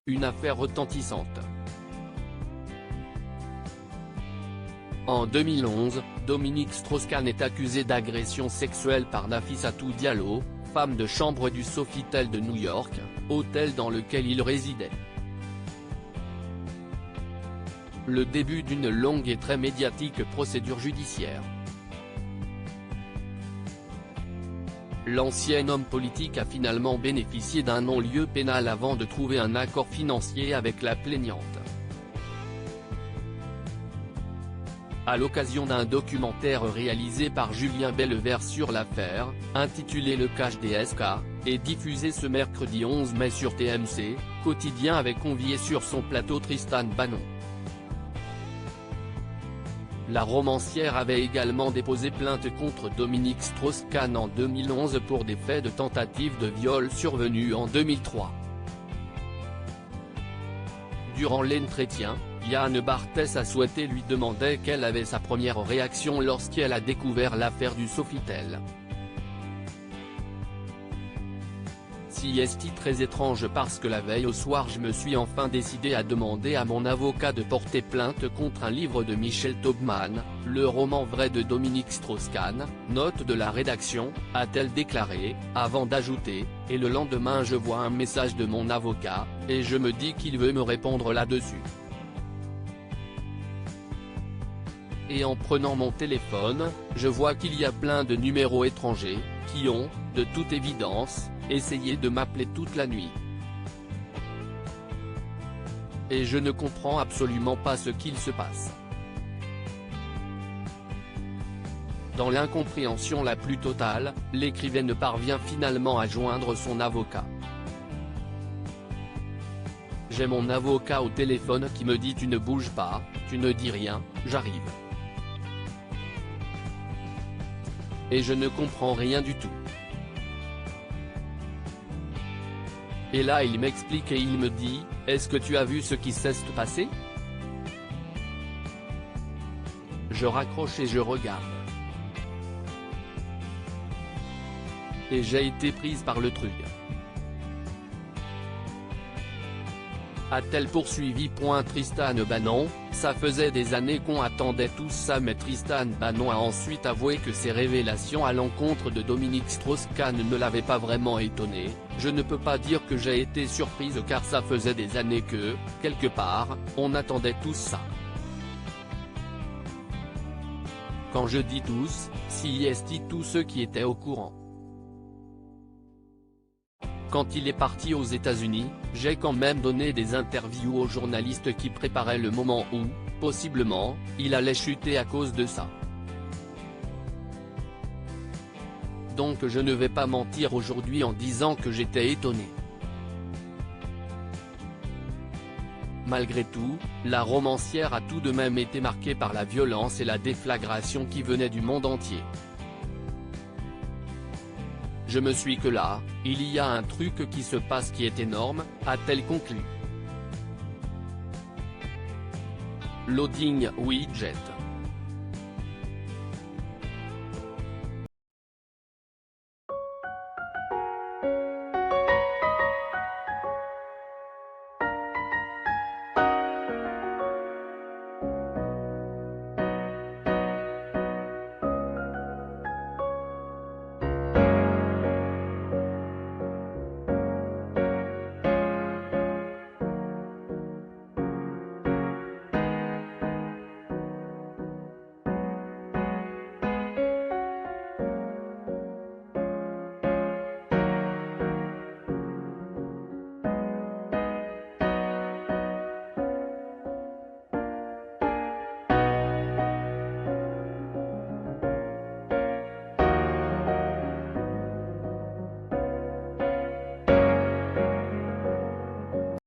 une affaire retentissante. En 2011, Dominique Strauss-Kahn est accusé d'agression sexuelle par Nafissatou Diallo, femme de chambre du Sofitel de New York, hôtel dans lequel il résidait. Le début d'une longue et très médiatique procédure judiciaire. L'ancien homme politique a finalement bénéficié d'un non-lieu pénal avant de trouver un accord financier avec la plaignante. À l'occasion d'un documentaire réalisé par Julien Bellevert sur l'affaire, intitulé Le Cash des SK, et diffusé ce mercredi 11 mai sur TMC, Quotidien avait convié sur son plateau Tristan Banon. La romancière avait également déposé plainte contre Dominique Strauss-Kahn en 2011 pour des faits de tentative de viol survenus en 2003. Durant l'entretien, Yann Barthès a souhaité lui demander quelle avait sa première réaction lorsqu'elle a découvert l'affaire du Sofitel. C'est très étrange parce que la veille au soir je me suis enfin décidé à demander à mon avocat de porter plainte contre un livre de Michel Taubman, le roman vrai de Dominique Strauss-Kahn, note de la rédaction, a-t-elle déclaré, avant d'ajouter, et le lendemain je vois un message de mon avocat, et je me dis qu'il veut me répondre là-dessus. Et en prenant mon téléphone, je vois qu'il y a plein de numéros étrangers, qui ont, de toute évidence, essayé de m'appeler toute la nuit. Et je ne comprends absolument pas ce qu'il se passe. Dans l'incompréhension la plus totale, l'écrivaine parvient finalement à joindre son avocat. J'ai mon avocat au téléphone qui me dit « Tu ne bouges pas, tu ne dis rien, j'arrive ». Et je ne comprends rien du tout. Et là il m'explique et il me dit, est-ce que tu as vu ce qui s'est passé? Je raccroche et je regarde. Et j'ai été prise par le truc. A-t-elle poursuivi. Tristan Banon, ça faisait des années qu'on attendait tout ça mais Tristan Banon a ensuite avoué que ces révélations à l'encontre de Dominique Strauss-Kahn ne l'avaient pas vraiment étonné. Je ne peux pas dire que j'ai été surprise car ça faisait des années que, quelque part, on attendait tout ça. Quand je dis tous, c'est tous ceux qui étaient au courant. Quand il est parti aux États-Unis, j'ai quand même donné des interviews aux journalistes qui préparaient le moment où, possiblement, il allait chuter à cause de ça. Donc je ne vais pas mentir aujourd'hui en disant que j'étais étonné. Malgré tout, la romancière a tout de même été marquée par la violence et la déflagration qui venaient du monde entier. Je me suis que là, il y a un truc qui se passe qui est énorme, a-t-elle conclu. Loading widget.